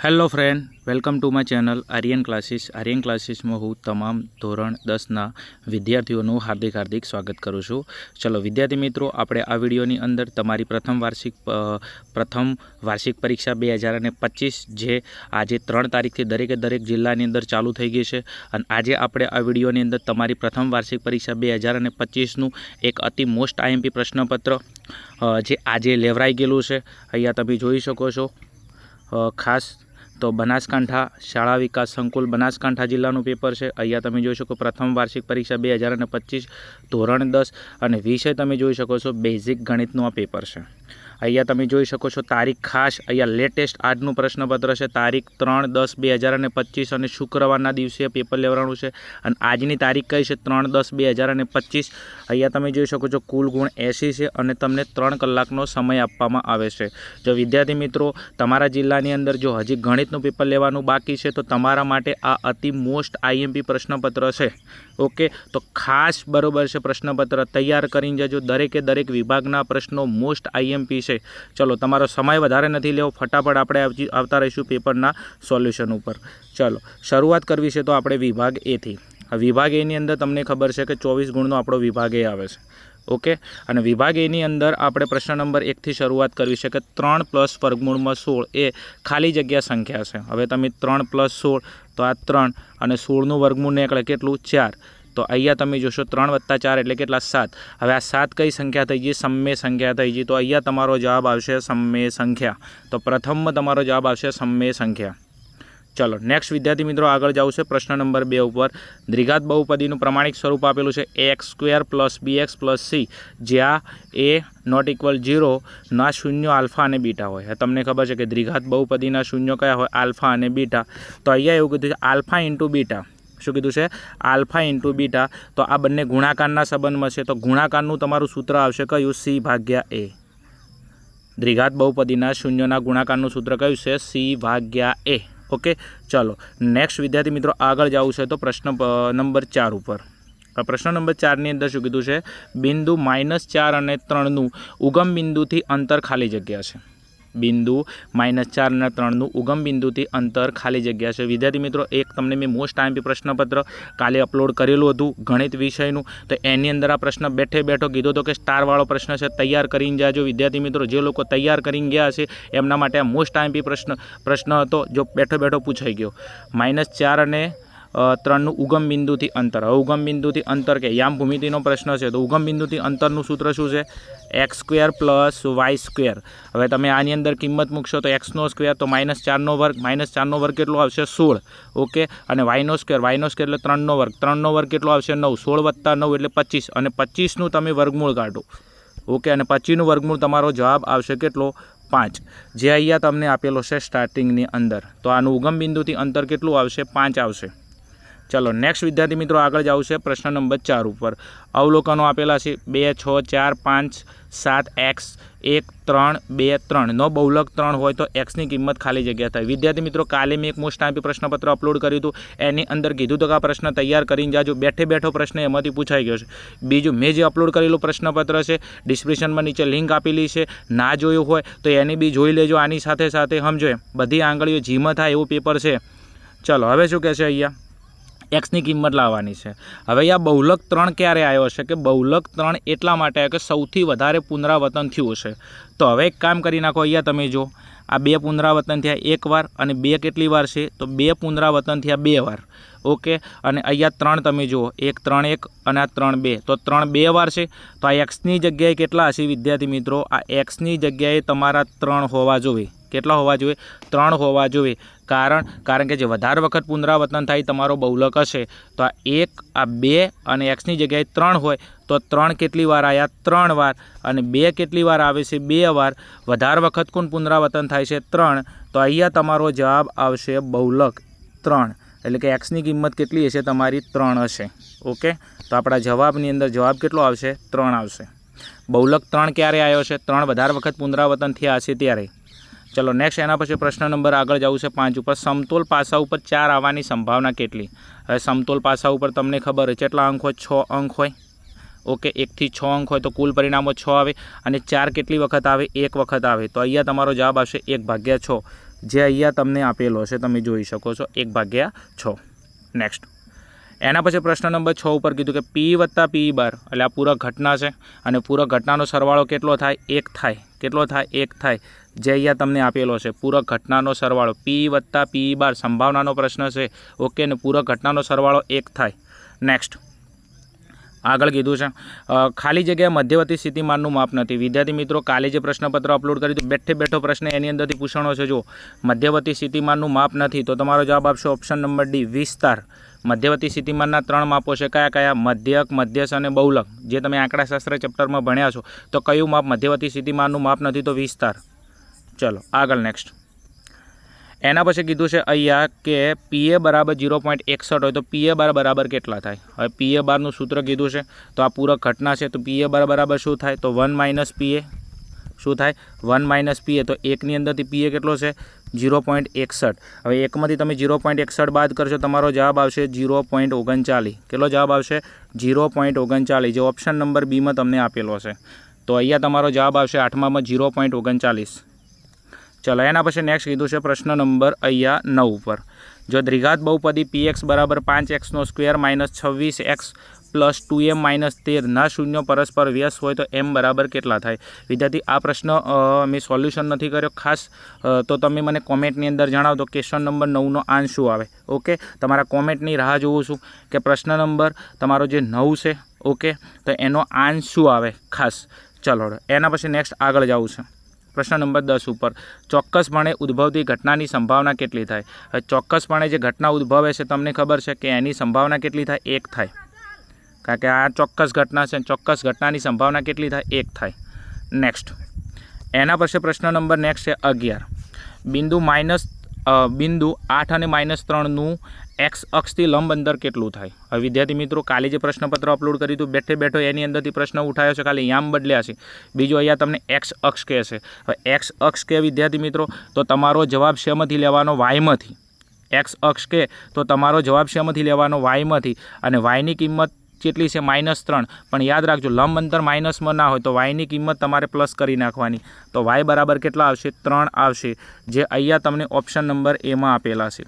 Hello friend, welcome to my channel Aryan ક્લાસીસમાં હું તમામ ધોરણ 10ના વિદ્યાર્થીઓનું હાર્દિક સ્વાગત કરું છું। ચલો વિદ્યાર્થી મિત્રો, આપણે આ વિડીયોની અંદર તમારી પ્રથમ વાર્ષિક પરીક્ષા 2025 જે આજે 3 તારીખથી દરેક જિલ્લાની અંદર ચાલુ થઈ ગઈ છે અને આજે આપણે આ વિડીયોની અંદર તમારી પ્રથમ વાર્ષિક પરીક્ષા 2025નું એક અતિ મોસ્ટ આઈએમપી પ્રશ્નપત્ર જે આજે લેવરાઈ ગયેલું છે। અહીંયા તમે જોઈ શકો છો। ખાસ तो बनासकांठा शाला विकास संकुल बनासकांठा जिल्लाનું पेपर है। अहींया तमे जोई शको प्रथम वार्षिक परीक्षा 2025 धोरण 10 અને विषय तमे जोई शको छो बेसिक गणितનું आ पेपर है। अहींया तमे जोई शको छो तारीख खास अहींया लेटेस्ट આજનું प्रश्नपत्र है। तारीख 3/10/2025 અને શુક્રવારના દિવસે पेपर लेवराणुं છે અને આજની તારીખ કઈ છે 3/10/2025। अहींया तमे जोई शको छो कुल गुण 80 છે અને તમને 3 કલાકનો સમય આપવામાં આવે છે। जो विद्यार्थी मित्रों तमारा जिल्लानी अंदर जो हजी गणितનું पेपर लेवानुं बाकी है तो तमारा माटे आ अति मोस्ट आईएमपी प्रश्नपत्र है। ओके, तो खास बरोबर है प्रश्नपत्र तैयार करीने जजो। दरेक विभागना प्रश्नों मोस्ट आईएमपी है। चलो तमारो समय वधारे नहीं लेवो, फटाफट आपणे आवता रहीशुं पेपरना सोल्यूशन पर। चलो शुरुआत करवी है तो आपणे विभाग ए थी। विभाग ए नी अंदर तमने खबर है कि 24 गुणनो आपणो विभाग ए आवे छे। ओके, અને વિભાગ એની અંદર આપણે પ્રશ્ન નંબર 1 થી શરૂઆત કરવી છે કે 3 + વર્ગમૂળમાં 16 એ ખાલી જગ્યા સંખ્યા છે। હવે તમે 3 + 16 તો આ 3 અને 16નું વર્ગમૂળ નીકળે કેટલું 4। તો અહીંયા તમે જોશો 3 + 4 એટલે કેટલા 7। હવે આ 7 કઈ સંખ્યા થઈ ગઈ? સમમેય સંખ્યા થઈ ગઈ। તો અહીંયા તમારો જવાબ આવશે સમમેય સંખ્યા। તો પ્રથમમાં તમારો જવાબ આવશે સમમેય સંખ્યા। चलो नेक्स्ट विद्यार्थी मित्रों आगळ जावुं छे प्रश्न नंबर 2 पर। द्विघात बहुपदीनुं प्रमाणिक स्वरूप आपेलुं छे x² + bx + c ज्यां a ≠ 0 ना शून्य आल्फा अने बीटा होय। तमने खबर है कि द्विघात बहुपदीना शून्य कया होय? आल्फा अने बीटा। तो अहींया एवुं कीधुं छे आल्फा × बीटा। शुं कीधुं छे? Alpha × beta. तो आ बंने गुणाकारना संबंधमां छे तो गुणाकारनुं तमारुं सूत्र आवशे कयुं? c/a। द्विघात बहुपदीना शून्यना गुणाकारनुं सूत्र कयुं छे? c/a। ओके, चलो नेक्स्ट विद्यार्थी मित्रों आगळ जावुं छे तो प्रश्न नंबर 4 पर। प्रश्न नंबर 4 नी अंदर शुं कीधुं छे? बिंदु -4 અને 3નું उगम बिंदुथी अंतर खाली जग्या छे। बिंदु -4 અને 3નું उगम बिंदुथी अंतर खाली जग्या छे। विद्यार्थी मित्रों एक तमने मैं मोस्ट आईएमपी प्रश्नपत्र काले अपलोड करेलुं हतुं गणित विषयनुं, तो एनी अंदर आ प्रश्न बैठो कीधो तो कि स्टार वाळो प्रश्न छे तैयार करीने जाजो। विद्यार्थी मित्रों जे लोको तैयार करीने गया छे एमना माटे आ मोस्ट आईएमपी प्रश्न हतो जो बैठो पूछाई गयो। -4 અને 3નું उगम बिंदुथी अंतर। હવે उगम बिंदुथी अंतर के याम भूमितिनो प्रश्न है तो उगम बिंदुथी अंतरનું सूत्र શું છે? x² + y²। હવે તમે આની અંદર કિંમત મૂકશો તો x² તો -4નો વર્ગ, -4નો વર્ગ કેટલો આવશે? 16। ઓકે, અને y² એટલે 3નો વર્ગ, 3નો વર્ગ કેટલો આવશે? 9। 16 + 9 એટલે 25 અને 25નું તમે વર્ગમૂળ કાઢો। ઓકે, અને 25નું વર્ગમૂળ તમારો જવાબ આવશે કેટલો? 5, જે અહીંયા તમને આપેલો છે સ્ટાર્ટિંગની અંદર। તો આનું ઉગમ બિંદુથી અંતર કેટલું આવશે? 5 આવશે। चलो नेक्स्ट विद्यार्थी मित्रों आगळ जावुं छे प्रश्न नंबर 4 पर। अवलोकनो आपेला छे 2 6 4 5 7 x 1 3 2 3 नो बहुलक 3 होय तो x ની કિંમત ખાલી જગ્યા થાય। विद्यार्थी मित्रों काले मैं एक मोस्ट आईएमपी प्रश्नपत्र अपलोड कर्युं हतुं, एनी अंदर कीधुं तो के आ प्रश्न तैयार करीने जाजो। बैठो प्रश्न एमांथी पूछाई गयो छे। बीजुं मैं जे अपलोड करेलुं प्रश्नपत्र छे डिस्क्रिप्शनमां नीचे लिंक आपेली छे, ना जोयुं होय तो एनी बी जोई लेजो। आनी साथे साथे समजो बधी आंगळीओ जीम थाय एवुं पेपर छे। चलो हवे शुं कहे छे अहींया एक्स की किंमत लाववानी है। हवे आ बहुलक 3 क्यारे आव्यो हशे कि बहुलक 3 एटला माटे आव्यो कि सौथी वधारे पुनरावर्तन थयुं हशे। तो हवे एक काम करी नाखो, अहींया तमे जो आ 2 पुनरावर्तन थया 1 वार અને 2 કેટલી વાર છે? તો 2 પુનરાवर्तन થયા 2 વાર। ओके, અને અહીંયા 3 તમે જુઓ 1 3 1 અને આ 3 2 તો 3 2 વાર છે। તો આ एक्सની જગ્યાએ કેટલા હશે વિદ્યાર્થી મિત્રો? આ एक्सની જગ્યાએ તમારા 3 હોવા જોઈએ। કેટલા હોવા જોઈએ? 3 હોવા જોઈએ। કારણ કે જે વધારે વખત પુનરાवर्तन થાય તમારો બહુલક હશે તો આ 1 આ 2 અને एक्सની જગ્યાએ 3 હોય તો 3 કેટલી વાર આયા? 3 વાર। અને 2 કેટલી વાર આવે છે? 2 વાર। વધારે વખત કોણ પુનરાवर्तन થાય છે? 3। તો અહીંયા તમારો જવાબ આવશે બહુલક 3, એટલે કે एक्सની કિંમત કેટલી હશે તમારી? 3 હશે। ઓકે, તો આપણા જવાબની અંદર જવાબ કેટલો આવશે? 3 આવશે। બહુલક 3 ક્યારે આવ્યો છે? 3 વધારે વખત પુનરાवर्तन થયા હશે ત્યારે। चलो नेक्स्ट एना पछी प्रश्न नंबर आगळ जावुं छे 5 पर। समतोल पासा पर 4 आववानी संभावना केटली? हवे समतोल पासा पर तमने खबर है केटला अंक होय? 6 अंक होय। ओके, 1 થી 6 अंक होय तो कुल परिणामों 6 आवे અને 4 કેટલી વખત આવે? 1 વખત આવે। तो अहींया तमारो जवाब आवशे 1/6। જે અહીંયા તમને આપેલો છે, તમે જોઈ શકો છો 1/6. નેક્સ્ટ એના પછી પ્રશ્ન નંબર 6 ઉપર કીધું કે પી વત્તા પી બાર, એટલે આ પૂરક ઘટના છે અને પૂરક ઘટનાનો સરવાળો કેટલો થાય? 1 થાય. કેટલો થાય? 1 થાય. જે અહીંયા તમને આપેલો છે પૂરક ઘટનાનો સરવાળો પી વત્તા પી બાર, સંભાવનાનો પ્રશ્ન છે. ઓકે, ને પૂરક ઘટનાનો સરવાળો 1 થાય. નેક્સ્ટ આગળ કીધું છે ખાલી જગ્યા મધ્યવર્તી સ્થિતિમાનનું માપ નથી. વિદ્યાર્થી મિત્રો, કાલે જે પ્રશ્નપત્ર અપલોડ કર્યું તો બેઠે બેઠો પ્રશ્ન એની અંદરથી પૂછવાનો છે. જો મધ્યવર્તી સ્થિતિમાનનું માપ નથી તો તમારો જવાબ આપશે ઓપ્શન નંબર ડી, વિસ્તાર. મધ્યવર્તી સ્થિતિમાનના 3 માપો છે. કયા કયા? મધ્યક, મધ્યસ્થ અને બહુલક. જે તમે આંકડાશાસ્ત્ર ચેપ્ટરમાં ભણ્યા છો તો કયું માપ મધ્યવર્તી સ્થિતિમાનનું માપ નથી? તો વિસ્તાર. ચલો આગળ નેક્સ્ટ એના પછી કીધું છે અહીંયા કે પીએ બરાબર 0.61 હોય તો પીએ બાર બરાબર કેટલા થાય? હવે પીએ બારનું સૂત્ર કીધું છે તો આ પૂરક ઘટના છે તો પીએ બાર બરાબર શું થાય? તો 1 - પીએ. શું થાય? 1 - પીએ. તો 1ની અંદરથી પીએ કેટલો છે? 0.61. હવે 1માંથી તમે 0.61 બાદ કરશો, તમારો જવાબ આવશે 0.39. કેટલો જવાબ આવશે? 0.39, જે ઓપ્શન નંબર બીમાં તમને આપેલો છે. તો અહીંયા તમારો જવાબ આવશે 8માં 0.39. ચલો એના પછી નેક્સ્ટ કીધું છે પ્રશ્ન નંબર અહીંયા 9 ઉપર. જો દ્વિઘાત બહુપદી px બરાબર 5x² - 26x + 2m - 13 ના શૂન્ય પરસ્પર વ્યસ્ત હોય તો m બરાબર કેટલા થાય? વિદ્યાર્થી, આ પ્રશ્ન મેં સોલ્યુશન નથી કર્યો ખાસ, તો તમે મને કોમેન્ટની અંદર જણાવો તો ક્વેશ્ચન નંબર 9નો આન્સર શું આવે. ઓકે, તમારા કોમેન્ટની રાહ જોઉં છું કે પ્રશ્ન નંબર તમારો જે 9 છે, ઓકે, તો એનો આન્સર શું આવે ખાસ. ચલો એના પછી નેક્સ્ટ આગળ જવું છે. પ્રશ્ન નંબર 10 ઉપર ચોક્કસપણે ઉદ્ભવતી ઘટનાની સંભાવના કેટલી થાય? હવે ચોક્કસપણે જે ઘટના ઉદ્ભવે છે તમને ખબર છે કે એની સંભાવના કેટલી થાય? 1 થાય. કારણ કે આ ચોક્કસ ઘટના છે. ચોક્કસ ઘટનાની સંભાવના કેટલી થાય? 1 થાય. નેક્સ્ટ એના પછી પ્રશ્ન નંબર નેક્સ્ટ છે 11. બિંદુ 8 અને -3નું એક્સ અક્ષથી લંબ અંતર કેટલું થાય? હવે વિદ્યાર્થી મિત્રો, કાલે જે પ્રશ્નપત્ર અપલોડ કર્યું હતું બેઠે બેઠો એની અંદરથી પ્રશ્ન ઉઠાયો છે, ખાલી યામ બદલ્યા છે. બીજું અહીંયા તમને એક્સ અક્ષ કહે છે. હવે એક્સ અક્ષ કે વિદ્યાર્થી મિત્રો, તો તમારો જવાબ શેમાંથી લેવાનો? વાયમાંથી. એક્સ અક્ષ કે તો તમારો જવાબ શેમાંથી લેવાનો? વાયમાંથી. અને વાયની કિંમત કેટલી છે? -3. પણ યાદ રાખજો, લંબ અંતર માઇનસમાં ના હોય તો વાયની કિંમત તમારે પ્લસ કરી નાખવાની. તો વાય બરાબર કેટલા આવશે? 3 આવશે, જે અહીંયા તમને ઓપ્શન નંબર એમાં આપેલા છે.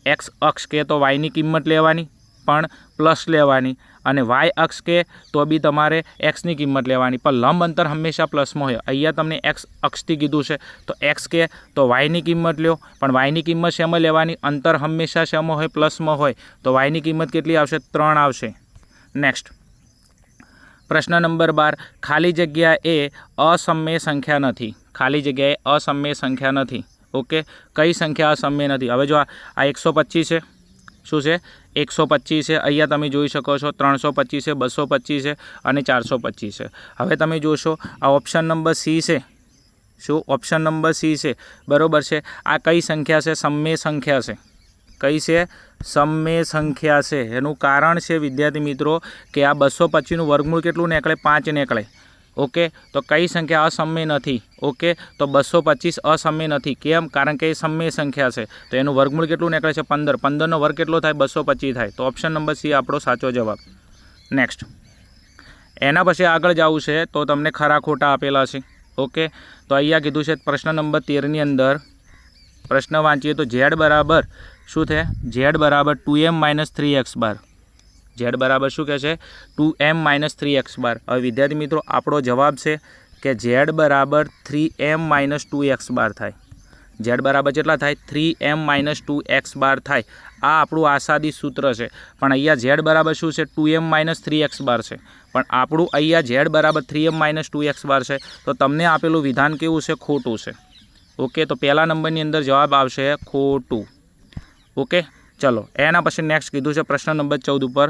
એક્સ અક્ષ કે તો વાયની કિંમત લેવાની પણ પ્લસ લેવાની, અને વાય અક્ષ કે તો બી તમારે એક્સની કિંમત લેવાની, પણ લંબ અંતર હંમેશા પ્લસમાં હોય. અહીંયા તમને એક્સ અક્ષથી કીધું છે તો એક્સ કે તો વાયની કિંમત લ્યો, પણ વાયની કિંમત શેમાં લેવાની? અંતર હંમેશા શેમાં હોય? પ્લસમાં હોય. તો વાયની કિંમત કેટલી આવશે? 3 આવશે. નેક્સ્ટ પ્રશ્ન નંબર 12. ખાલી જગ્યા એ અસમય સંખ્યા નથી. ખાલી જગ્યાએ અસમય સંખ્યા નથી. ઓકે, કઈ સંખ્યા અસમય નથી? હવે જો આ 125 છે. શું છે? 125 છે. અહીંયા તમે જોઈ શકો છો 325 છે, 225 છે અને 425 છે. હવે તમે જોશો આ ઓપ્શન નંબર સી છે. શું? ઓપ્શન નંબર સી છે. બરાબર છે. આ કઈ સંખ્યા છે? સમય સંખ્યા છે. કઈ છે? સમય સંખ્યા છે. એનું કારણ છે વિદ્યાર્થી મિત્રો કે આ 225નું વર્ગમૂળ કેટલું નીકળે? 5 નીકળે. ઓકે, તો કઈ સંખ્યા અસમય નથી? ઓકે, તો 225 અસમય નથી. કેમ? કારણ કે એ સમય સંખ્યા છે. તો એનું વર્ગમૂળ કેટલું નીકળે છે? 15. 15નો વર્ગ કેટલો થાય? 225 થાય. તો ઓપ્શન નંબર સી આપણો સાચો જવાબ. નેક્સ્ટ એના પછી આગળ જવું છે તો તમને ખરા ખોટા આપેલા છે. ઓકે, તો અહીંયા કીધું છે પ્રશ્ન નંબર 13ની અંદર પ્રશ્ન વાંચીએ તો ઝેડ બરાબર શું થાય? ઝેડ બરાબર 2m - 3x બાર. ઝેડ બરાબર શું કહે છે? 2m - 3x બાર. હવે વિદ્યાર્થી મિત્રો, આપણો જવાબ છે કે ઝેડ બરાબર 3m - 2x બાર થાય. ઝેડ બરાબર કેટલા થાય? 3m - 2x બાર થાય. આ આપણું આસાદી સૂત્ર છે. પણ અહીંયા ઝેડ બરાબર શું છે? 2m - 3x બાર છે. પણ આપણું અહીંયા ઝેડ બરાબર 3m - 2x બાર છે. તો તમને આપેલું વિધાન કેવું છે? ખોટું છે. ઓકે, તો પહેલા નંબરની અંદર જવાબ આવશે ખોટું. ઓકે, ચલો એના પછી નેક્સ્ટ કીધું છે પ્રશ્ન નંબર 14 ઉપર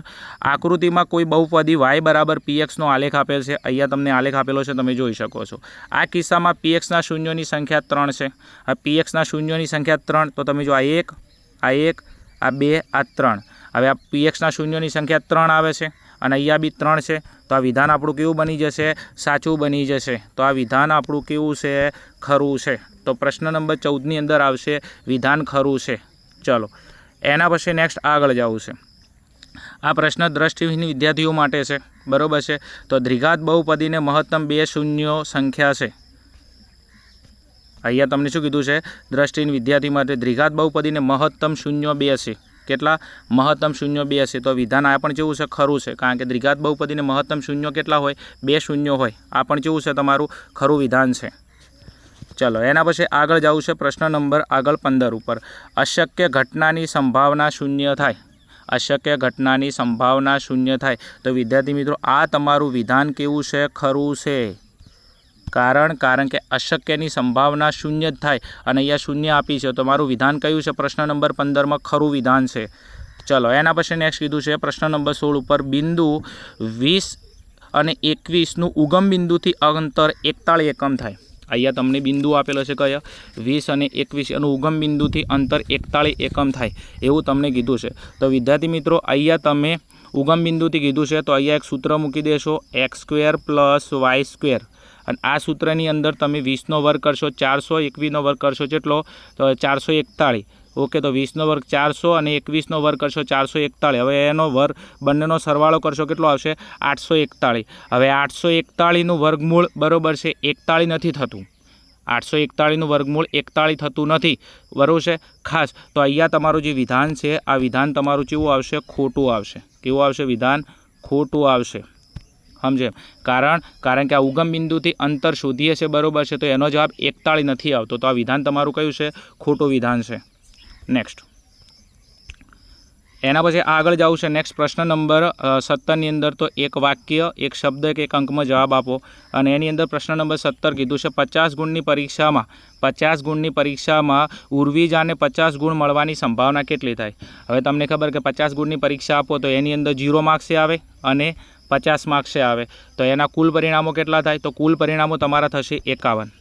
આકૃતિમાં કોઈ બહુપદી y બરાબર pxનો આલેખ આપેલ છે. અહીંયા તમને આલેખ આપેલો છે, તમે જોઈ શકો છો. આ કિસ્સામાં pxના શૂન્યોની સંખ્યા 3 છે. આ pxના શૂન્યોની સંખ્યા 3, તો તમે જો આ 1, આ 1, આ 2, આ 3. હવે આ pxના શૂન્યોની સંખ્યા 3 આવે છે અને અહીંયા બી 3 છે. તો આ વિધાન આપણું કેવું બની જશે? સાચું બની જશે. તો આ વિધાન આપણું કેવું છે? ખરું છે. તો પ્રશ્ન નંબર 14ની અંદર આવશે વિધાન ખરું છે. ચલો એના પછી નેક્સ્ટ આગળ જવું છે. આ પ્રશ્ન દ્રષ્ટિહીન વિદ્યાર્થીઓ માટે છે. બરાબર છે. તો દ્વિઘાત બહુપદીને મહત્તમ 2 શૂન્યો સંખ્યા છે. અહીંયા તમને શું કીધું છે? દ્રષ્ટિહીન વિદ્યાર્થી માટે દ્વિઘાત બહુપદીને મહત્તમ 0 2 હશે. કેટલા? મહત્તમ 0 2 હશે. તો વિધાન આ પણ કેવું છે? ખરું છે, કારણ કે દ્વિઘાત બહુપદીને મહત્તમ 0 કેટલા હોય? 2 શૂન્ય હોય. આ પણ કેવું છે? તમારું ખરું વિધાન છે. ચલો એના પછી આગળ જવું છે પ્રશ્ન નંબર આગળ 15 ઉપર. અશક્ય ઘટનાની સંભાવના 0 થાય. અશક્ય ઘટનાની સંભાવના 0 થાય. તો વિદ્યાર્થી મિત્રો આ તમારું વિધાન કેવું છે? ખરું છે. કારણ કે અશક્યની સંભાવના 0 જ થાય અને અહીંયા 0 આપી છે. તો મારું વિધાન કયું છે? પ્રશ્ન નંબર 15માં ખરું વિધાન છે. ચલો એના પછી નેક્સ્ટ કીધું છે પ્રશ્ન નંબર 16 ઉપર. બિંદુ 20 અને 21નું ઉગમ બિંદુથી અંતર 41 એકમ થાય. અહીંયા તમને બિંદુ આપેલો છે કયા? 20 અને 21 એનું ઉગમ બિંદુથી અંતર 41 એકમ થાય એવું તમને કીધું છે. તો વિદ્યાર્થી મિત્રો અહીંયા તમે ઉગમ બિંદુથી કીધું છે તો અહીંયા એક સૂત્ર મૂકી દેશો x² + y². અને આ સૂત્રની અંદર તમે 20નો વર્ગ કરશો 400, 21નો વર્ગ કરશો કેટલો? તો 441. ઓકે, તો 20નો વર્ગ 400 અને 21નો વર્ગ કરશો 441. હવે એનો વર્ગ બંનેનો સરવાળો કરશો કેટલો આવશે? 841. હવે 841નું વર્ગમૂળ બરાબર છે 41 નથી થતું. 841નું વર્ગમૂળ 41 થતું નથી, બરાબર છે ખાસ. તો અહીંયા તમારું જે વિધાન છે આ વિધાન તમારું કેવું આવશે? ખોટું આવશે. કેવું આવશે? વિધાન ખોટું આવશે. સમજે? કારણ કે આ ઉગમ બિંદુથી અંતર શોધીએ છે, બરાબર છે, તો એનો જવાબ 41 નથી આવતો. તો આ વિધાન તમારું કયું છે? ખોટું વિધાન છે. નેક્સ્ટ એના પછી આગળ જવું છે નેક્સ્ટ પ્રશ્ન નંબર 17ની અંદર. તો એક વાક્ય, એક શબ્દ કે એક અંકમાં જવાબ આપો. અને એની અંદર પ્રશ્ન નંબર 17 કીધું છે 50 ગુણની પરીક્ષામાં ઉર્વિજાને 50 ગુણ મળવાની સંભાવના કેટલી થાય? હવે તમને ખબર કે 50 ગુણની પરીક્ષા આપો તો એની અંદર 0 માર્ક્સે આવે અને 50 માર્ક્સે આવે. તો એના કુલ પરિણામો કેટલા થાય? તો કુલ પરિણામો તમારા થશે 51.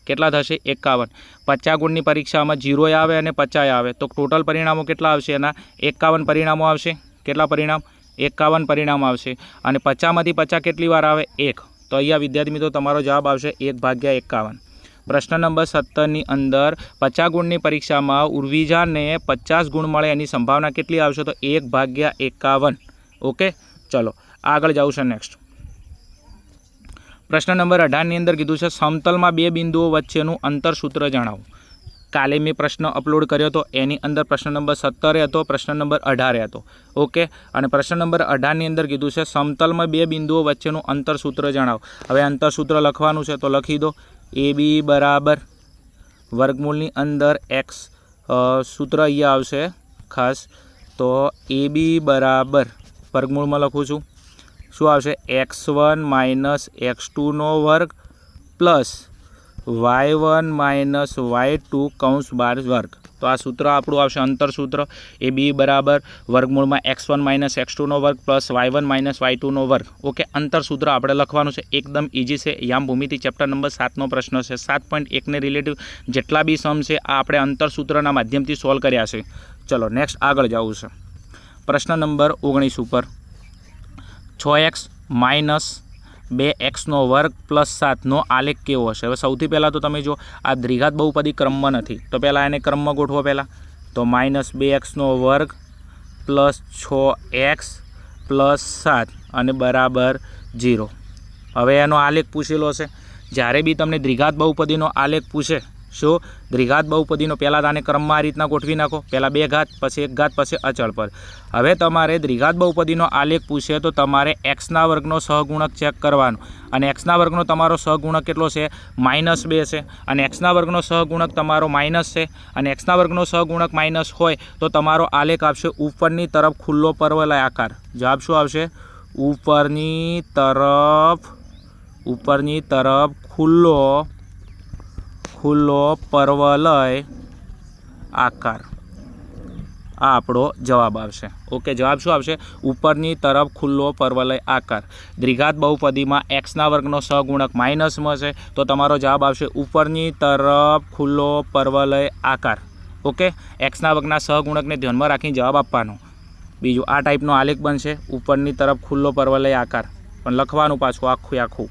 કેટલા થશે? 51. 50 ગુણની પરીક્ષામાં 0 આવે અને 50 આવે તો ટોટલ પરિણામો કેટલા આવશે? એના 51 પરિણામો આવશે. કેટલા પરિણામ? 51 પરિણામ આવશે. અને 50માંથી 50 કેટલી વાર આવે? 1. તો અહીંયા વિદ્યાર્થી મિત્રો તમારો જવાબ આવશે 1/51. પ્રશ્ન નંબર 17ની અંદર 50 ગુણની પરીક્ષામાં ઉર્વિજાને 50 ગુણ મળે એની સંભાવના કેટલી આવશે? તો 1/51. ઓકે, ચલો આગળ જાઉં છે નેક્સ્ટ. પ્રશ્ન નંબર 18ની અંદર કીધું છે સમતલમાં બે બિંદુઓ વચ્ચેનું અંતરસૂત્ર જણાવો. કાલે મેં પ્રશ્ન અપલોડ કર્યો હતો એની અંદર પ્રશ્ન નંબર 17 હતો, પ્રશ્ન નંબર 18 હતો. ઓકે, અને પ્રશ્ન નંબર 18ની અંદર કીધું છે સમતલમાં બે બિંદુઓ વચ્ચેનું અંતરસૂત્ર જણાવો. હવે અંતરસૂત્ર લખવાનું છે તો લખી દો. AB બરાબર વર્ગમૂળની અંદર x સૂત્ર અહીંયા આવશે ખાસ. તો AB બરાબર વર્ગમૂળમાં લખું છું શું આવશે? x1 - x2નો વર્ગ પ્લસ y1 - y2 કૌંસ 12 વર્ગ. તો આ સૂત્ર આપણું આવશે અંતરસૂત્ર. AB બરાબર વર્ગમૂળમાં x1 - x2નો વર્ગ પ્લસ y1 - y2નો વર્ગ. ઓકે, અંતરસૂત્ર આપણે લખવાનું છે. એકદમ ઇઝી છે. યામ ભૂમિતિ ચેપ્ટર નંબર 7નો પ્રશ્ન છે. 7.1ને રિલેટિવ જેટલા બી સમ છે આ આપણે અંતરસૂત્રના માધ્યમથી સોલ્વ કર્યા છે. ચલો નેક્સ્ટ આગળ જવું છે. પ્રશ્ન નંબર 19 ઉપર 6x - 2xનો વર્ગ પ્લસ 7નો આલેખ કેવો હશે? હવે સૌથી પહેલાં તો તમે જો આ દ્વિઘાત બહુપદી ક્રમમાં નથી તો પહેલાં એને ક્રમમાં ગોઠવો. પહેલાં તો -2xનો વર્ગ પ્લસ 6x પ્લસ 7 અને બરાબર 0. હવે એનો આલેખ પૂછેલો છે. જ્યારે બી તમને દ્વિઘાત બહુપદીનો આલેખ પૂછે, શું દ્વિઘાત બહુપદીનો પહેલાં આને ક્રમમાં આ રીતના ગોઠવી નાખો. પહેલાં 2 ઘાત, પછી 1 ઘાત, પછી અચળ પર. હવે તમારે દ્વિઘાત બહુપદીનો આલેખ પૂછે તો તમારે x ના વર્ગનો સહગુણક ચેક કરવાનો. અને x ના વર્ગનો તમારો સહગુણક કેટલો છે? -2 છે. અને x ના વર્ગનો સહગુણક તમારો માઇનસ છે. અને x ના વર્ગનો સહગુણક માઇનસ હોય તો તમારો આલેખ આવશે ઉપરની તરફ ખુલ્લો પરવલય આકાર. જવાબ શું આવશે? ઉપરની તરફ ખુલ્લો પરવલય આકાર. આ આપણો જવાબ આવશે. ઓકે, જવાબ શું આવશે? ઉપરની તરફ ખુલ્લો પરવલય આકાર. દ્વિઘાત બહુપદીમાં x ના વર્ગનો સહગુણક માઇનસમાં છે તો તમારો જવાબ આવશે ઉપરની તરફ ખુલ્લો પરવલય આકાર. ઓકે, x ના વર્ગના સહગુણકને ધ્યાનમાં રાખીને જવાબ આપવાનો. બીજું આ ટાઈપનો આલેખ બનશે ઉપરની તરફ ખુલ્લો પરવલય આકાર, પણ લખવાનું પાછું આખું.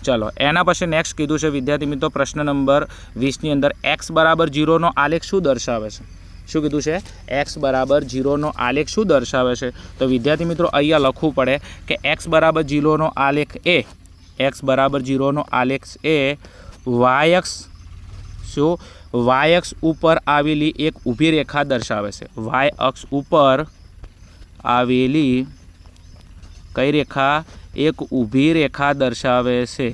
ચલો એના પછી નેક્સ્ટ કીધું છે વિદ્યાર્થી મિત્રો પ્રશ્ન નંબર 20ની અંદર x બરાબર 0નો આલેખ શું દર્શાવે છે? શું કીધું છે? x બરાબર 0નો આલેખ શું દર્શાવે છે? તો વિદ્યાર્થી મિત્રો અહીંયા લખવું પડે કે x બરાબર 0નો આલેખ એ y અક્ષ શું વાય અક્ષ ઉપર આવેલી એક ઊભી રેખા દર્શાવે છે. વાય અક્ષ ઉપર આવેલી કઈ રેખા? એક ઊભી રેખા દર્શાવે છે.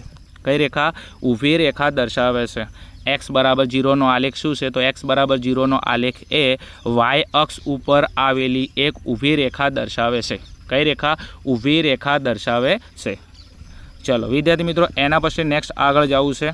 કઈ રેખા? ઊભી રેખા દર્શાવે છે. x બરાબર 0નો આલેખ શું છે? તો x બરાબર 0નો આલેખ એ વાય અક્ષ ઉપર આવેલી એક ઊભી રેખા દર્શાવે છે. કઈ રેખા? ઊભી રેખા દર્શાવે છે. ચલો વિદ્યાર્થી મિત્રો, એના પછી નેક્સ્ટ આગળ જવું છે.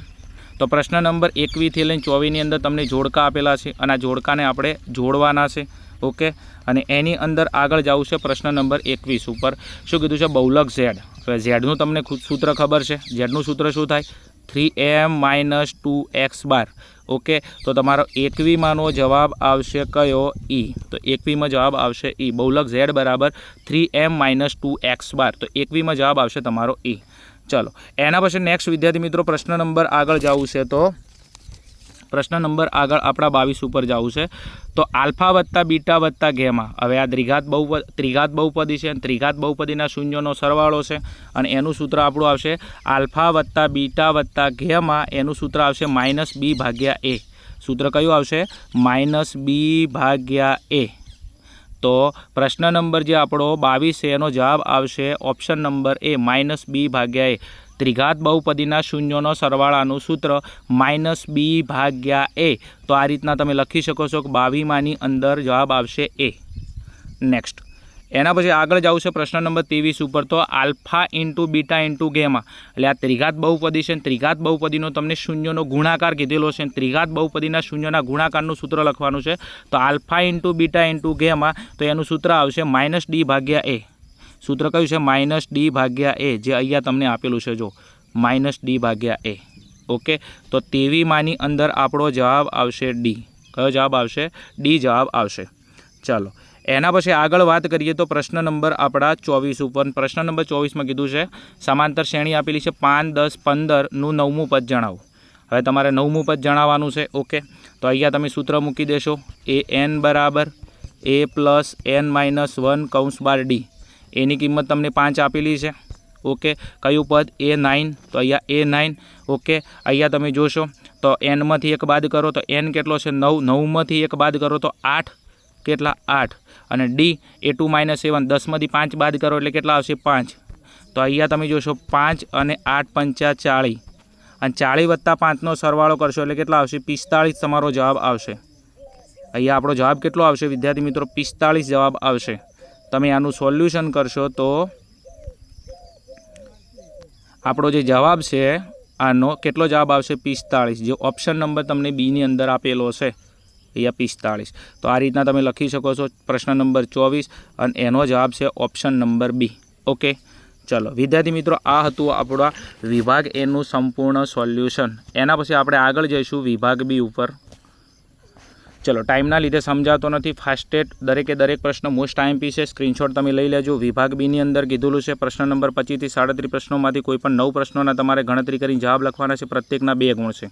તો પ્રશ્ન નંબર 21થી લઈને 24ની અંદર તમને જોડકા આપેલા છે અને આ જોડકાને આપણે જોડવાના છે. ઓકે, અને એની અંદર આગળ જવું છે પ્રશ્ન નંબર 21 ઉપર. શું કીધું છે? બહુલક ઝેડ. હવે ઝેડનું તમને સૂત્ર ખબર છે. ઝેડનું સૂત્ર શું થાય? 3m - 2x બાર. ઓકે, તો તમારો 21માનો જવાબ આવશે કયો? ઈ. તો 21માં જવાબ આવશે ઈ. બહુલક ઝેડ બરાબર 3m - 2x બાર. તો 21માં જવાબ આવશે તમારો ઈ. ચલો એના પછી નેક્સ્ટ વિદ્યાર્થી મિત્રો પ્રશ્ન નંબર આગળ જવું છે. તો પ્રશ્ન નંબર આગળ આપણા 22 ઉપર જવું છે. તો આલ્ફા વત્તા બીટા વત્તા ગેમા. હવે આ ત્રિઘાત બહુપદી છે. ત્રિઘાત બહુપદીના શૂન્યોનો સરવાળો છે અને એનું સૂત્ર આપણું આવશે આલ્ફા વત્તા બીટા વત્તા ગેમા. એનું સૂત્ર આવશે -b/a. સૂત્ર કયું આવશે? -b/a. તો પ્રશ્ન નંબર જે આપણો 22 છે એનો જવાબ આવશે ઓપ્શન નંબર એ -b/a. ત્રિઘાત બહુપદીના શૂન્યોનો સરવાળાનું સૂત્ર -b/a. તો આ રીતના તમે લખી શકો છો કે 22માની અંદર જવાબ આવશે એ. નેક્સ્ટ એના પછી આગળ જવું છે પ્રશ્ન નંબર 23 ઉપર. તો alpha into beta into gamma. એટલે આ ત્રિઘાત બહુપદી છે. ત્રિઘાત બહુપદીનો તમને શૂન્યનો ગુણાકાર કીધેલો છે. ત્રિઘાત બહુપદીના શૂન્યના ગુણાકારનું સૂત્ર લખવાનું છે. તો alpha into beta into gamma, તો એનું સૂત્ર આવશે -d/a. સૂત્ર કયું છે? -d/a. જે અહીંયા તમને આપેલું છે જો -d/a. ઓકે, તો 23માની અંદર આપણો જવાબ આવશે ડી. કયો જવાબ આવશે? ડી જવાબ આવશે. ચાલો એના પછી આગળ વાત કરીએ તો પ્રશ્ન નંબર આપણા 24 ઉપર. પ્રશ્ન નંબર 24માં કીધું છે સમાંતર શ્રેણી આપેલી છે 5, 10, 15નું 9મું પદ જણાવો. હવે તમારે 9મું પદ જણાવવાનું છે. ઓકે, તો અહીંયા તમે સૂત્ર મૂકી દેશો an બરાબર a + n - 1 કૌંસ બાર d. એની કિંમત તમને 5 આપેલી છે. ઓકે, કયું પદ? a9. તો અહીંયા a9. ઓકે, અહીંયા તમે જોશો તો nમાંથી 1 બાદ કરો તો n કેટલો છે? 9. 9માંથી 1 બાદ કરો તો 8. કેટલા? 8. અને ડી a2 - 7. 10માંથી 5 બાદ કરો એટલે કેટલા આવશે? 5. તો અહીંયા તમે જોશો 5 અને 8 × 5 = 40. અને 40 વત્તા 5નો સરવાળો કરશો એટલે કેટલા આવશે? 45 તમારો જવાબ આવશે. અહીંયા આપણો જવાબ કેટલો આવશે વિદ્યાર્થી મિત્રો? 45 જવાબ આવશે. તમે આનું સોલ્યુશન કરશો તો આપણો જે જવાબ છે આનો કેટલો જવાબ આવશે? 45. જે ઓપ્શન નંબર તમને બીની અંદર આપેલો છે અહીંયા 45. તો આ રીતના તમે લખી શકો છો પ્રશ્ન નંબર 24 અને એનો જવાબ છે ઓપ્શન નંબર બી. ઓકે, ચલો વિદ્યાર્થી મિત્રો, આ હતું આપણા વિભાગ એનું સંપૂર્ણ સોલ્યુશન. એના પછી આપણે આગળ જઈશું વિભાગ બી ઉપર. ચલો ટાઈમના લીધે સમજાતો નથી. ફાસ્ટેટ દરેકે દરેક પ્રશ્ન મોસ્ટ IMP છે. સ્ક્રીનશોટ તમે લઈ લેજો. વિભાગ બીની અંદર કીધેલું છે પ્રશ્ન નંબર 25 થી 37 પ્રશ્નોમાંથી કોઈ પણ 9 પ્રશ્નોના તમારે ગણતરી કરીને જવાબ લખવાના છે. પ્રત્યેકના 2 ગુણ છે.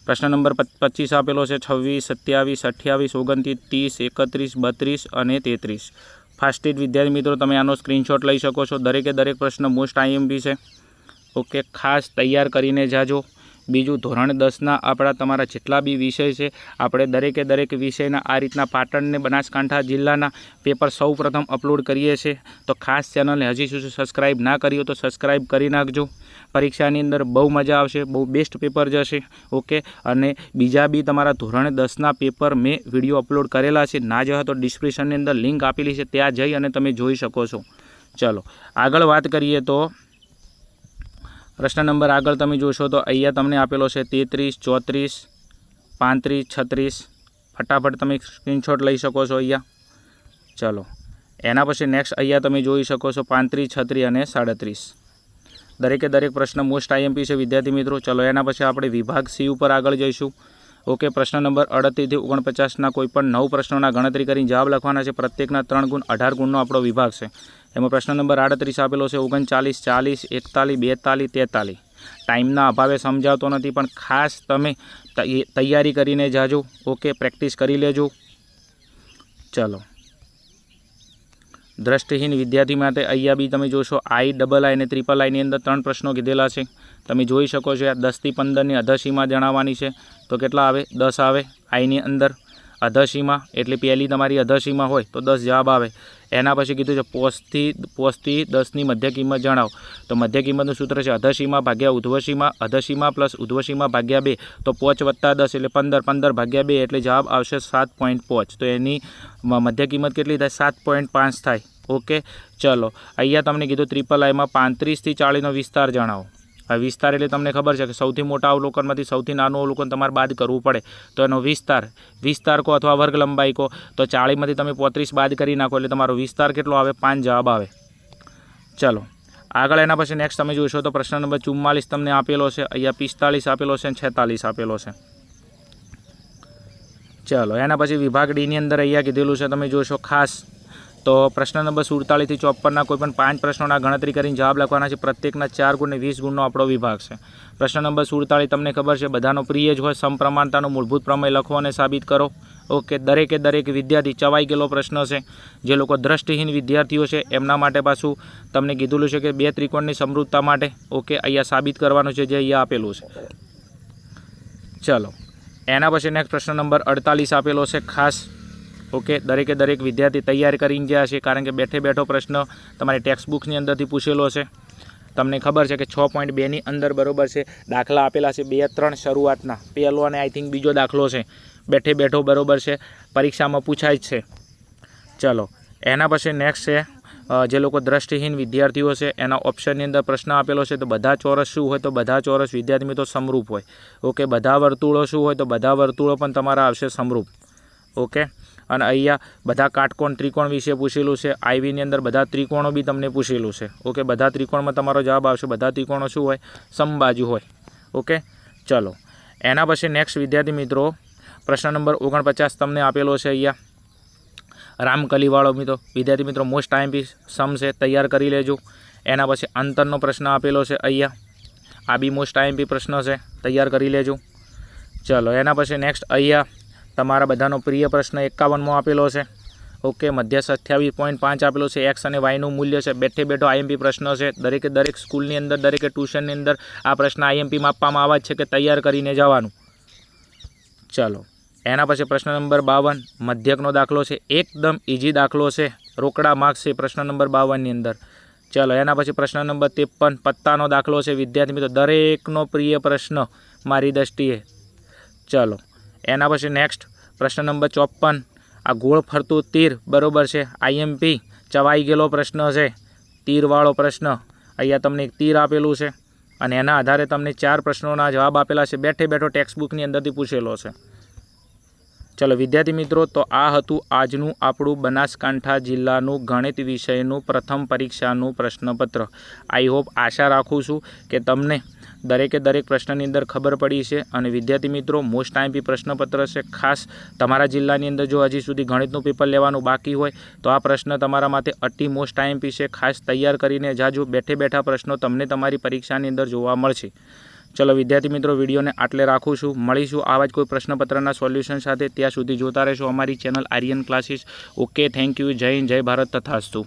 પ્રશ્ન નંબર 25 આપેલો છે 26, 27, 28, 29, 30, 31, 32 અને 33. ફાસ્ટેટ વિદ્યાર્થી મિત્રો, તમે આનો સ્ક્રીનશોટ લઈ શકો છો. દરેકે દરેક પ્રશ્ન મોસ્ટ IMP છે. ઓકે, ખાસ તૈયાર કરીને જાજો. બીજું, ધોરણ 10ના આપણા તમારા જેટલા બી વિષય છે આપણે દરેકે દરેક વિષયના આ રીતના પાટણ ને બનાસકાંઠા જિલ્લાના પેપર સૌ પ્રથમ અપલોડ કરીએ છીએ. તો ખાસ ચેનલને હજી સુધી સબસ્ક્રાઈબ ના કરી હોય તો સબસ્ક્રાઈબ કરી નાખજો. પરીક્ષાની અંદર બહુ મજા આવશે. બહુ બેસ્ટ પેપર જશે. ઓકે, અને બીજા બી તમારા ધોરણ 10ના પેપર મેં વિડીયો અપલોડ કરેલા છે. ના જોયા તો ડિસ્ક્રિપ્શનની અંદર લિંક આપેલી છે, ત્યાં જઈ અને તમે જોઈ શકો છો. ચલો આગળ વાત કરીએ તો પ્રશ્ન નંબર આગળ તમે જોશો તો અહીંયા તમને આપેલો છે 33, 34, 35, 36. ફટાફટ તમે સ્ક્રીનશોટ લઈ શકો છો અહીંયા. ચલો એના પછી નેક્સ્ટ અહીંયા તમે જોઈ શકો છો 35, 36 અને 37. દરેકે દરેક પ્રશ્ન મોસ્ટ IMP છે વિદ્યાર્થી મિત્રો. ચલો એના પછી આપણે વિભાગ સી ઉપર આગળ જઈશું. ઓકે, પ્રશ્ન નંબર 38 થી 49ના કોઈ પણ 9 પ્રશ્નોના ગણતરી કરીને જવાબ લખવાના છે. પ્રત્યેકના 3 ગુણ 18 ગુણનો આપણો વિભાગ છે. એમાં પ્રશ્ન નંબર 38 આપેલો છે 39, 40, 41, 42, 43. ટાઈમના અભાવે સમજાવતો નથી, પણ ખાસ તમે તૈયારી કરીને જાજો. ઓકે, પ્રેક્ટિસ કરી લેજો. ચલો દ્રષ્ટિહીન વિદ્યાર્થી માટે અહીંયા બી તમે જોશો II, II અને III ની અંદર 3 પ્રશ્નો કીધેલા છે. તમે જોઈ શકો છો. 10 થી 15ની અધસીમા જણાવવાની છે. તો કેટલા આવે? 10 આવે। આઈની અંદર અધસીમા એટલે પહેલી તમારી અધસીમા હોય તો 10 જવાબ આવે। એના પછી કીધું છે પોસ્ટથી 10ની મધ્ય કિંમત જણાવો, તો મધ્ય કિંમતનું સૂત્ર છે અધસીમા ભાગ્યા ઉધ્વસીમા, અધસીમા પ્લસ ઉધ્વસીમા ભાગ્યા 2, તો 5 વત્તા 10 એટલે 15, 15 ભાગ્યા 2 એટલે જવાબ આવશે 7.5। તો એની મધ્ય કિંમત કેટલી થાય? 7.5 થાય। ઓકે, ચલો અહીંયા તમને કીધું ટ્રિપલ આઈમાં 35 થી 40નો વિસ્તાર જણાવો। હવે વિસ્તાર એટલે તમને ખબર છે કે સૌથી મોટા અવલોકનમાંથી સૌથી નાનું અવલોકન તમારે બાદ કરવું પડે, તો એનો વિસ્તાર કહો અથવા વર્ગ લંબાઈ કહો, તો 40માંથી તમે 35 બાદ કરી નાખો એટલે તમારો વિસ્તાર કેટલો આવે? 5 જવાબ આવે। ચલો આગળ એના પછી નેક્સ્ટ તમે જોશો તો પ્રશ્ન નંબર 44 તમને આપેલો છે, અહીંયા 45 આપેલો છે અને 46 આપેલો છે। ચલો એના પછી વિભાગ ડીની અંદર અહીંયા કીધેલું છે તમે જોશો ખાસ, તો પ્રશ્ન નંબર 47 થી 54ના કોઈ પણ 5 પ્રશ્નોના ગણતરી કરીને જવાબ લખવાના છે। પ્રત્યેકના 4 ગુણ અને 20 ગુણનો આપણો વિભાગ છે। પ્રશ્ન નંબર 47 તમને ખબર છે બધાનો પ્રિય જ હોય, સમપ્રમાણતાનું મૂળભૂત પ્રમેય લખો અને સાબિત કરો। ઓકે, દરેક વિદ્યાર્થી ચવાઈ ગયેલો પ્રશ્ન છે। જે લોકો દ્રષ્ટિહીન વિદ્યાર્થીઓ છે એમના માટે પાછું તમને કીધેલું છે કે 2 ત્રિકોણની સમરૂપતા માટે ઓકે અહીંયા સાબિત કરવાનું છે, જે અહીંયા આપેલું છે। ચલો એના પછી નેક્સ્ટ પ્રશ્ન નંબર 48 આપેલો છે ખાસ। ઓકે, દરેક વિદ્યાર્થી તૈયાર કરીને ગયા છે, કારણ કે બેઠો પ્રશ્ન તમારી ટેક્સ્ટ બુક્સની અંદરથી પૂછેલો છે। તમને ખબર છે કે 6.2ની અંદર બરોબર છે દાખલા આપેલા છે 2, 3 શરૂઆતના, પહેલો અને આઈ થિંક બીજો દાખલો છે બેઠો બરોબર છે પરીક્ષામાં પૂછાય જ છે। ચલો એના પછી નેક્સ્ટ છે જે લોકો દ્રષ્ટિહીન વિદ્યાર્થીઓ છે એના ઓપ્શનની અંદર પ્રશ્ન આપેલો છે, તો બધા ચોરસ શું હોય? તો બધા ચોરસ વિદ્યાર્થી મિત્રો સમરૂપ હોય। ઓકે, બધા વર્તુળો શું હોય? તો બધા વર્તુળો પણ તમારા આવશે સમરૂપ। ઓકે, અને અહીંયા બધા કાટકોણ ત્રિકોણ વિશે પૂછેલું છે। આઈવીની અંદર બધા ત્રિકોણો બી તમને પૂછેલું છે। ઓકે, બધા ત્રિકોણમાં તમારો જવાબ આવશે બધા ત્રિકોણો શું હોય? સમબાજુ હોય। ઓકે, ચલો એના પછી નેક્સ્ટ વિદ્યાર્થી મિત્રો પ્રશ્ન નંબર 49 તમને આપેલો છે અહીંયા રામકલીવાળો વિદ્યાર્થી મિત્રો મોસ્ટ આઈએમપી સમ છે, તૈયાર કરી લેજો। એના પછી અંતરનો પ્રશ્ન આપેલો છે અહીંયા, આ બી મોસ્ટ આઈએમપી પ્રશ્ન છે, તૈયાર કરી લેજો। ચલો એના પછી નેક્સ્ટ અહીંયા તમારા બધાનો પ્રિય પ્રશ્ન 51મો આપેલો છે। ઓકે, મધ્ય 27.5 આપેલો છે। એક્સ અને વાયનું મૂલ્ય છે, બેઠો આઈએમપી પ્રશ્ન છે। દરેક સ્કૂલની અંદર દરેકે ટ્યુશનની અંદર આ પ્રશ્ન આઈએમપીમાં આપવામાં આવે છે કે તૈયાર કરીને જવાનું। ચલો એના પછી પ્રશ્ન નંબર 52 મધ્યકનો દાખલો છે, એકદમ ઇઝી દાખલો છે, રોકડા માર્ક્સ છે પ્રશ્ન નંબર 52ની અંદર। ચલો એના પછી પ્રશ્ન નંબર 53 પત્તાનો દાખલો છે વિદ્યાર્થી મિત્રો, દરેકનો પ્રિય પ્રશ્ન મારી દ્રષ્ટિએ। ચલો એના પછી નેક્સ્ટ પ્રશ્ન નંબર 54 આ ગોળ ફરતું તીર બરોબર છે આઈએમપી ચવાઈ ગયેલો પ્રશ્ન છે, તીરવાળો પ્રશ્ન। અહીંયા તમને એક તીર આપેલું છે અને એના આધારે તમને 4 પ્રશ્નોના જવાબ આપેલા છે, બેઠો ટેક્સ્ટ બુકની અંદરથી પૂછેલો છે। ચલો વિદ્યાર્થી મિત્રો, તો આ હતું આજનું આપણું બનાસકાંઠા જિલ્લાનું ગણિત વિષયનું પ્રથમ પરીક્ષાનું પ્રશ્નપત્ર। આઈ હોપ આશા રાખું છું કે તમને દરેક પ્રશ્નની અંદર ખબર પડી છે। અને વિદ્યાર્થી મિત્રો મોસ્ટ આઈએમપી પ્રશ્નપત્ર છે, ખાસ તમારા જિલ્લાની અંદર જો હજી સુધી ગણિતનું પેપર લેવાનું બાકી હોય તો આ પ્રશ્ન તમારા માટે અતિ મોસ્ટ આઈએમપી છે, ખાસ તૈયાર કરીને જાજો। બેઠા પ્રશ્નો તમને તમારી પરીક્ષાની અંદર જોવા મળશે। ચલો વિદ્યાર્થી મિત્રો, વિડીયોને આટલે રાખું છું, મળીશું આવા જ કોઈ પ્રશ્નપત્રના સોલ્યુશન સાથે। ત્યાં સુધી જોતા રહેશો અમારી channel Aryan classes. Okay, thank you, જય હિન્દ, જય ભારત, તથાસ્તુ।